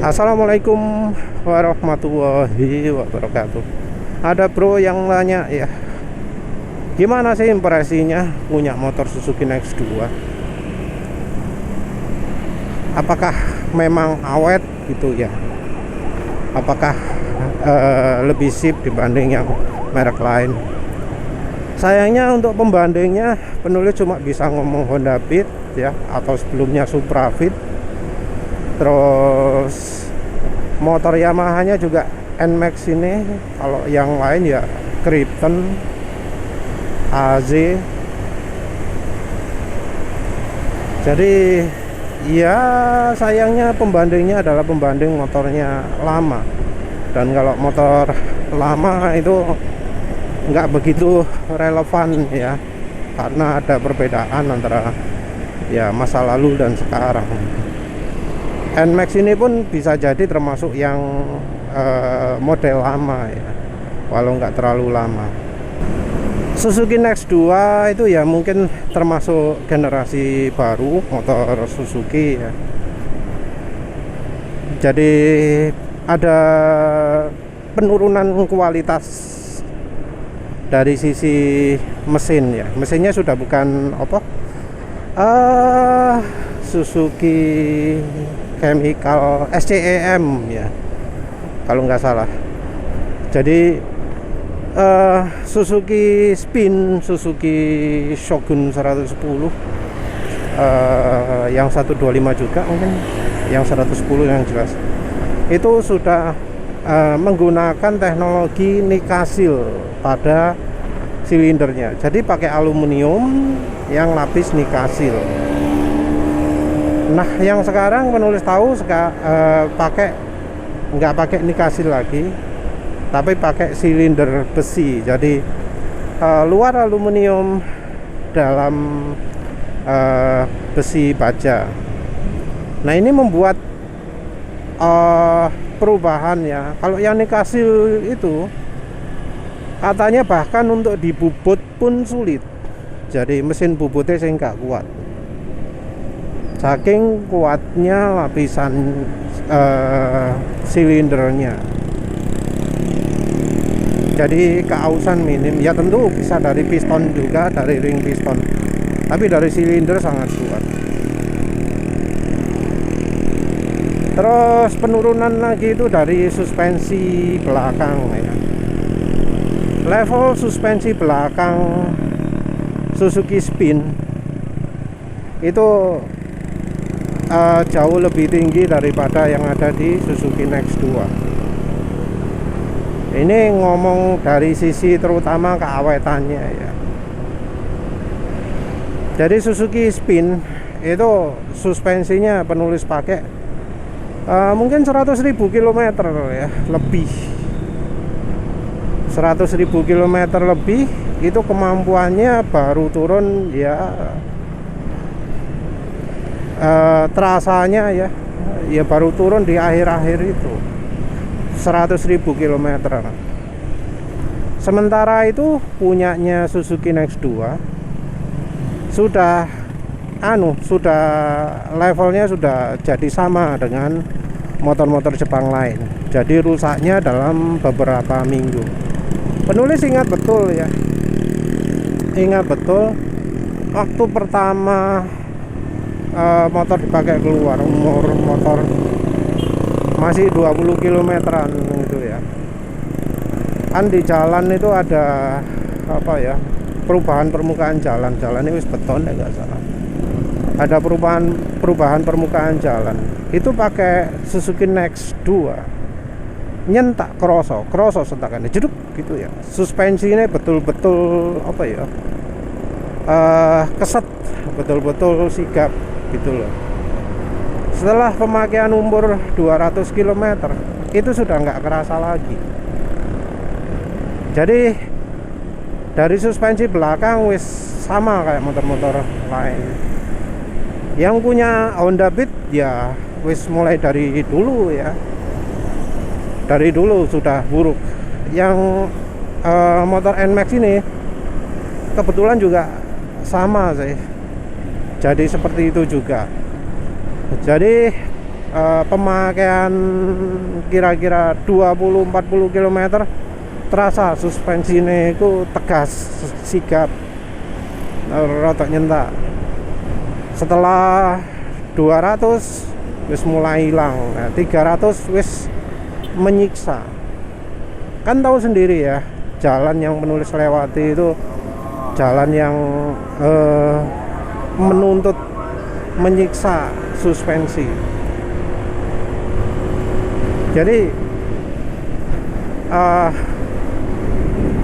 Assalamualaikum warahmatullahi wabarakatuh. Ada bro yang nanya ya, gimana sih impresinya punya motor Suzuki Next 2? Apakah memang awet gitu ya? Apakah lebih sip dibanding yang merek lain? Sayangnya untuk pembandingnya penulis cuma bisa ngomong Honda Beat ya, atau sebelumnya Supra Fit. Terus motor Yamaha-nya juga NMAX ini. Kalau yang lain ya Krypton, AZ. Jadi ya sayangnya pembandingnya adalah pembanding motornya lama. Dan kalau motor lama itu nggak begitu relevan ya, karena ada perbedaan antara ya masa lalu dan sekarang. NMAX ini pun bisa jadi termasuk yang model lama ya, walau nggak terlalu lama. Suzuki Next 2 itu ya mungkin termasuk generasi baru motor Suzuki ya. Jadi ada penurunan kualitas dari sisi mesin ya. Mesinnya sudah bukan Suzuki Chemical SCEM ya, kalau nggak salah. Jadi Suzuki Spin, Suzuki Shogun 110, yang 125 juga mungkin, yang 110 yang jelas itu sudah menggunakan teknologi Nikasil pada silindernya. Jadi pakai aluminium yang lapis Nikasil. Nah, yang sekarang penulis tahu nggak pakai Nikasil lagi, tapi pakai silinder besi. Jadi luar aluminium, dalam besi baja. Nah, ini membuat perubahan ya. Kalau yang Nikasil itu katanya bahkan untuk dibubut pun sulit. Jadi mesin bubutnya saya nggak kuat, saking kuatnya lapisan silindernya. Jadi keausan minim ya, tentu bisa dari piston juga, dari ring piston, tapi dari silinder sangat kuat. Terus penurunan lagi itu dari suspensi belakang ya. Level suspensi belakang Suzuki Spin itu jauh lebih tinggi daripada yang ada di Suzuki Next 2. Ini ngomong dari sisi terutama keawetannya ya. Jadi Suzuki Spin itu suspensinya penulis pakai mungkin 100.000 km ya, lebih 100.000 km lebih. Itu kemampuannya baru turun ya, terasanya ya baru turun di akhir-akhir itu 100.000 km. Sementara itu punyanya Suzuki Next 2 sudah levelnya sudah jadi sama dengan motor-motor Jepang lain. Jadi rusaknya dalam beberapa minggu. Penulis ingat betul ya, waktu pertama motor dipakai keluar, umur motor masih 20 kilometeran gitu ya. Kan di jalan itu ada perubahan permukaan jalan ini wis beton ya nggak salah. Ada perubahan permukaan jalan. Itu pakai Suzuki Next 2. Nyentak kroso sentakannya jeduk gitu ya. Suspensinya betul-betul keset, betul-betul sigap gitu loh. Setelah pemakaian umur 200 km itu sudah nggak kerasa lagi. Jadi dari suspensi belakang wis sama kayak motor-motor lain. Yang punya Honda Beat ya wis mulai dari dulu ya, dari dulu sudah buruk. Yang motor NMAX ini kebetulan juga sama sih, jadi seperti itu juga. Jadi pemakaian kira-kira 20-40 km terasa suspensi ini itu tegas, sigap, rotok nyentak. Setelah 200 wis mulai hilang. Nah, 300 wis menyiksa. Kan tahu sendiri ya, jalan yang penulis lewati itu jalan yang menuntut menyiksa suspensi. Jadi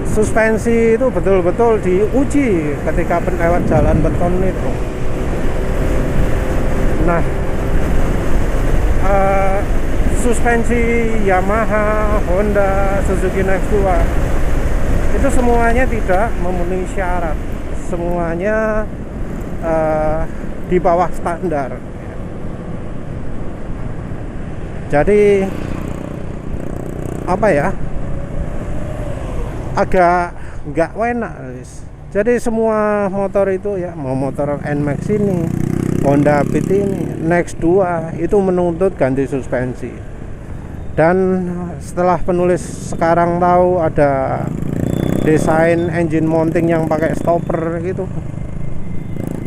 suspensi itu betul-betul diuji ketika lewat jalan beton itu. Nah, suspensi Yamaha, Honda, Suzuki Next 2 itu semuanya tidak memenuhi syarat, semuanya di bawah standar. Jadi apa ya, agak nggak enak. Jadi semua motor itu ya, mau motor NMAX ini, Honda Beat ini, Next 2 itu menuntut ganti suspensi. Dan setelah penulis sekarang tahu ada desain engine mounting yang pakai stopper gitu,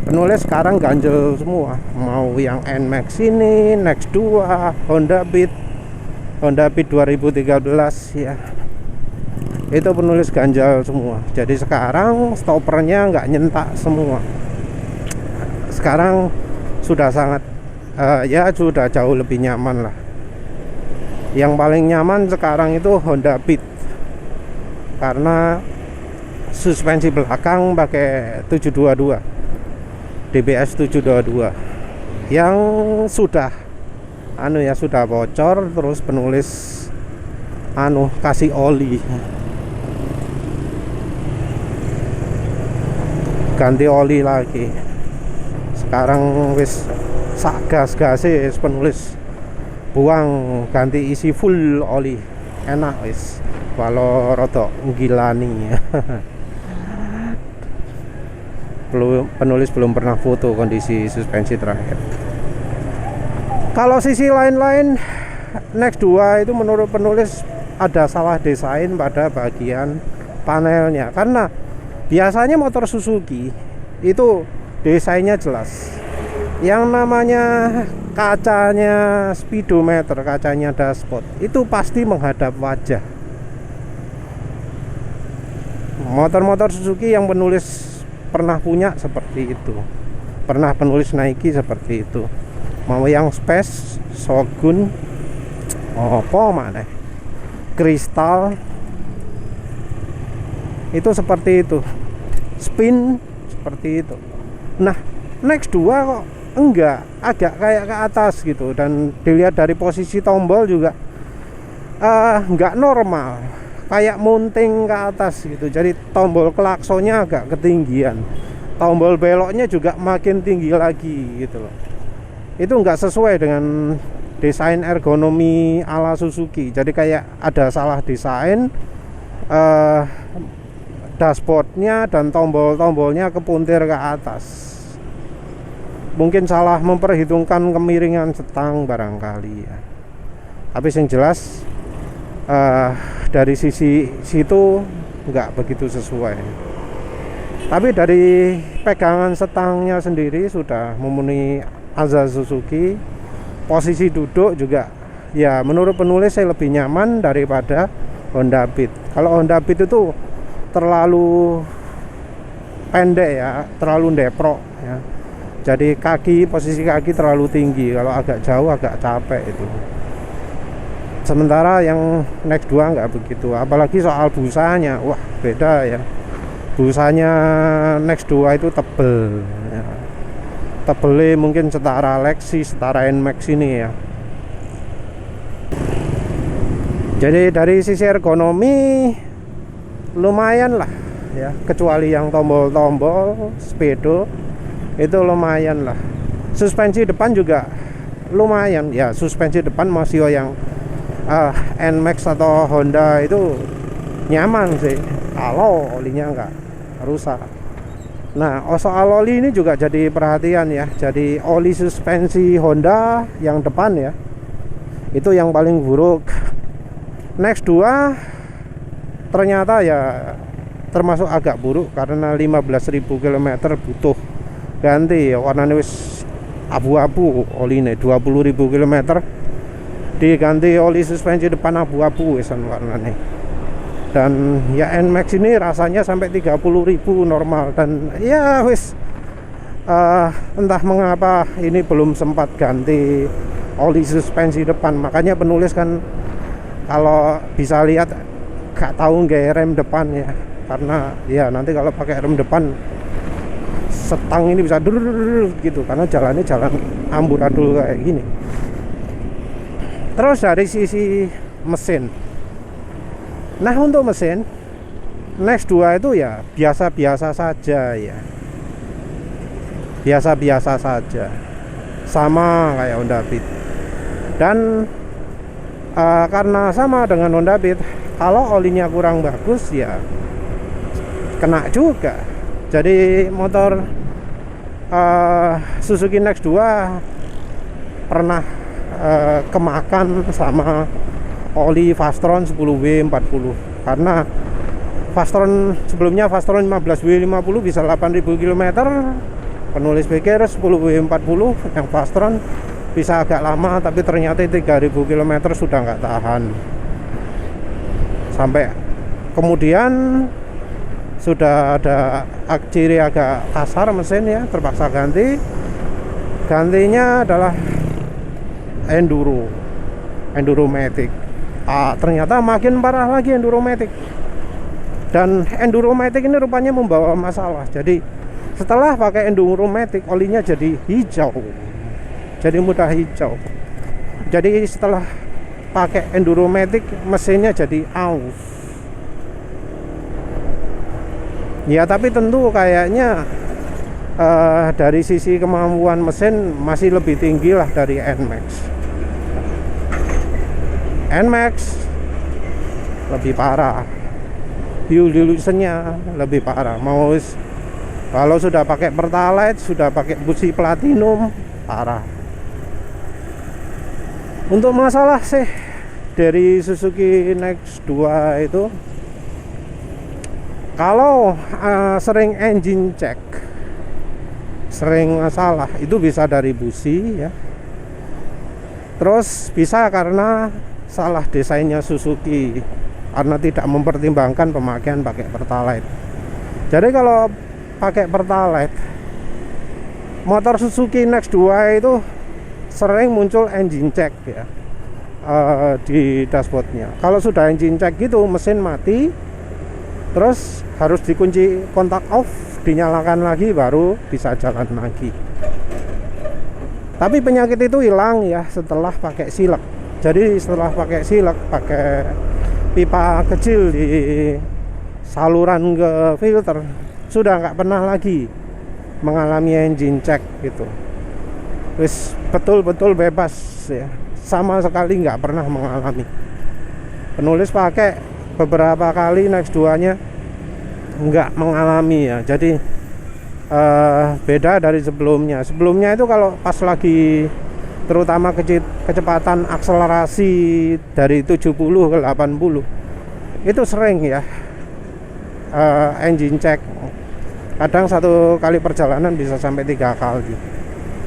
penulis sekarang ganjel semua. Mau yang NMAX ini, Next 2, Honda Beat 2013 ya, itu penulis ganjal semua. Jadi sekarang stoppernya nggak nyentak semua. Sekarang sudah sangat ya sudah jauh lebih nyaman lah. Yang paling nyaman sekarang itu Honda Beat, karena suspensi belakang pakai 722 DBS 722 yang sudah sudah bocor, terus penulis kasih oli, ganti oli lagi. Sekarang wis sak gas-gase penulis buang, ganti isi full oli, enak wis, walau rodok ngilani. Penulis belum pernah foto kondisi suspensi terakhir. Kalau sisi lain-lain, Next 2 itu menurut penulis ada salah desain pada bagian panelnya, karena biasanya motor Suzuki itu desainnya jelas. Yang namanya kacanya speedometer, kacanya dashboard itu pasti menghadap wajah. Motor-motor Suzuki yang penulis pernah punya seperti itu, pernah penulis naiki seperti itu. Mau yang Space, Shogun, Kristal, itu seperti itu, Spin seperti itu. Nah, Next 2 kok enggak, agak kayak ke atas gitu, dan dilihat dari posisi tombol juga enggak normal, kayak mounting ke atas gitu. Jadi tombol klaksonnya agak ketinggian, tombol beloknya juga makin tinggi lagi gitu loh. Itu enggak sesuai dengan desain ergonomi ala Suzuki. Jadi kayak ada salah desain, dashboardnya dan tombol-tombolnya kepuntir ke atas. Mungkin salah memperhitungkan kemiringan setang barangkali ya. Tapi yang jelas dari sisi situ nggak begitu sesuai. Tapi dari pegangan setangnya sendiri sudah memenuhi azas Suzuki. Posisi duduk juga ya menurut penulis saya lebih nyaman daripada Honda Beat. Kalau Honda Beat itu terlalu pendek ya, terlalu ndeprok ya. Jadi posisi kaki terlalu tinggi, kalau agak jauh agak capek itu. Sementara yang Next 2 nggak begitu. Apalagi soal busanya, wah beda ya. Busanya Next 2 itu tebel ya. Tebelnya mungkin setara Lexi, setara NMAX ini ya. Jadi dari sisi ergonomi lumayan lah ya, kecuali yang tombol-tombol speedo itu lumayan lah. Suspensi depan juga lumayan ya, suspensi depan masih yang NMAX atau Honda itu nyaman sih, kalau olinya enggak rusak. Nah, soal oli ini juga jadi perhatian ya. Jadi oli suspensi Honda yang depan ya, Itu yang paling buruk. Next 2 ternyata ya termasuk agak buruk karena 15.000 km butuh ganti ya, warnanya wis abu-abu oline 20.000 km diganti oli suspensi depan abu-abu wisan warnanya. Dan ya NMAX ini rasanya sampai 30.000 normal, dan ya wis entah mengapa ini belum sempat ganti oli suspensi depan. Makanya penulis kan kalau bisa lihat gak tahu nggak rem depan ya, karena ya nanti kalau pakai rem depan setang ini bisa gitu, karena jalannya jalan amburadul kayak gini. Terus dari sisi mesin, nah untuk mesin Next 2 itu ya biasa-biasa saja ya, biasa-biasa saja, sama kayak Honda Beat. Dan karena sama dengan Honda Beat, kalau olinya kurang bagus ya kena juga. Jadi motor Suzuki Next 2 pernah kemakan sama oli Fastron 10W40, karena Fastron sebelumnya Fastron 15W50 bisa 8.000 km, penulis pikir 10W40 yang Fastron bisa agak lama, tapi ternyata 3.000 km sudah nggak tahan. Sampai kemudian sudah ada ciri agak kasar mesin ya, terpaksa ganti. Gantinya adalah Enduromatic. Ternyata makin parah lagi Enduromatic. Dan Enduromatic ini rupanya membawa masalah. Jadi setelah pakai Enduromatic, olinya jadi hijau, jadi mudah hijau. Jadi setelah pakai Enduromatic, mesinnya jadi aus. Ya tapi tentu kayaknya dari sisi kemampuan mesin masih lebih tinggi lah dari NMAX. NMAX lebih parah, fuel dilutionnya lebih parah. Kalau sudah pakai Pertalite, sudah pakai busi platinum, parah. Untuk masalah sih dari Suzuki Next 2 itu, kalau sering engine check, sering masalah, itu bisa dari busi ya. Terus bisa karena salah desainnya Suzuki, karena tidak mempertimbangkan pemakaian pakai Pertalite. Jadi kalau pakai Pertalite, motor Suzuki Next 2 itu sering muncul engine check ya, di dashboardnya. Kalau sudah engine check gitu, mesin mati, terus harus dikunci kontak off, dinyalakan lagi baru bisa jalan lagi. Tapi penyakit itu hilang ya setelah pakai silek. Jadi setelah pakai silek, pakai pipa kecil di saluran ke filter, sudah nggak pernah lagi mengalami engine check gitu. Wis betul-betul bebas ya, sama sekali nggak pernah mengalami. Penulis pakai beberapa kali Next 2-nya nggak mengalami ya. Jadi beda dari sebelumnya. Sebelumnya itu kalau pas lagi terutama kecepatan akselerasi dari 70 ke 80 itu sering ya engine check. Kadang satu kali perjalanan bisa sampai 3 kali.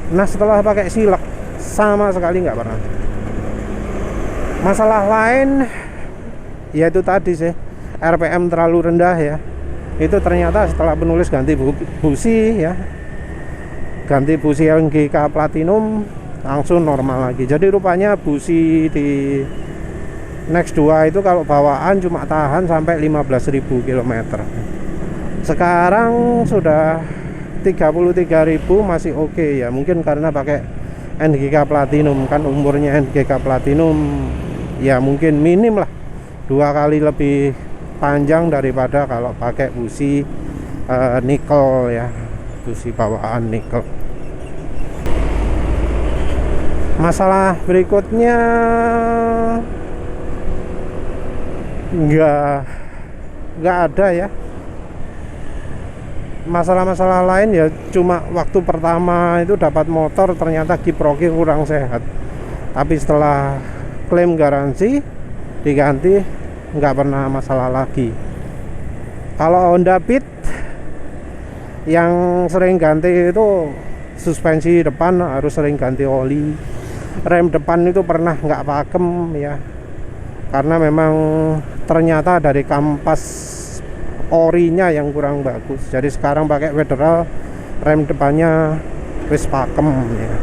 Nah setelah pakai silek sama sekali nggak pernah. Masalah lain yaitu tadi sih, RPM terlalu rendah ya. Itu ternyata setelah penulis ganti busi ya, ganti busi NGK Platinum, langsung normal lagi. Jadi rupanya busi di Next 2 itu kalau bawaan cuma tahan sampai 15.000 km. Sekarang sudah 33.000 masih oke ya. Mungkin karena pakai NGK Platinum, kan umurnya NGK Platinum ya mungkin minim lah 2 kali lebih panjang daripada kalau pakai busi nikel ya, busi bawaan nikel. Masalah berikutnya nggak ada ya. Masalah-masalah lain ya cuma waktu pertama itu dapat motor ternyata kiproknya kurang sehat. Tapi setelah klaim garansi, diganti, nggak pernah masalah lagi. Kalau Honda Beat yang sering ganti itu suspensi depan harus sering ganti oli, rem depan itu pernah nggak pakem ya, karena memang ternyata dari kampas orinya yang kurang bagus. Jadi sekarang pakai Federal, rem depannya wis pakem ya.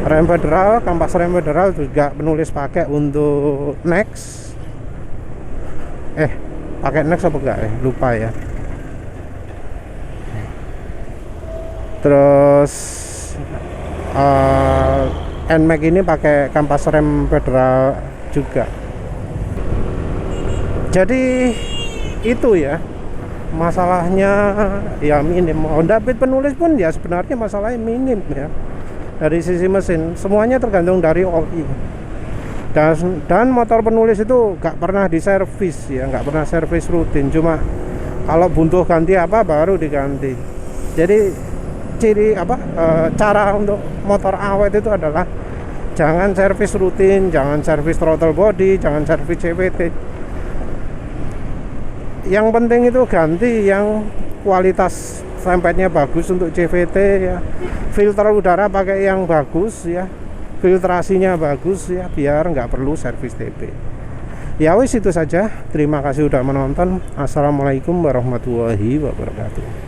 Rem Federal, kampas rem Federal juga penulis pakai untuk Next. Pakai Next apa enggak ya? Lupa ya. Terus NMAX ini pakai kampas rem Federal juga. Jadi itu ya masalahnya ya minim. Honda Beat penulis pun ya sebenarnya masalahnya minim ya. Dari sisi mesin semuanya tergantung dari oli. Dan motor penulis itu nggak pernah diservis ya, nggak pernah servis rutin. Cuma kalau butuh ganti apa baru diganti. Jadi cara untuk motor awet itu adalah jangan servis rutin, jangan servis throttle body, jangan servis CVT. Yang penting itu ganti yang kualitas sempetnya bagus untuk CVT ya, filter udara pakai yang bagus ya, filtrasinya bagus ya, biar nggak perlu servis TP. Ya wis itu saja, terima kasih udah menonton. Assalamualaikum warahmatullahi wabarakatuh.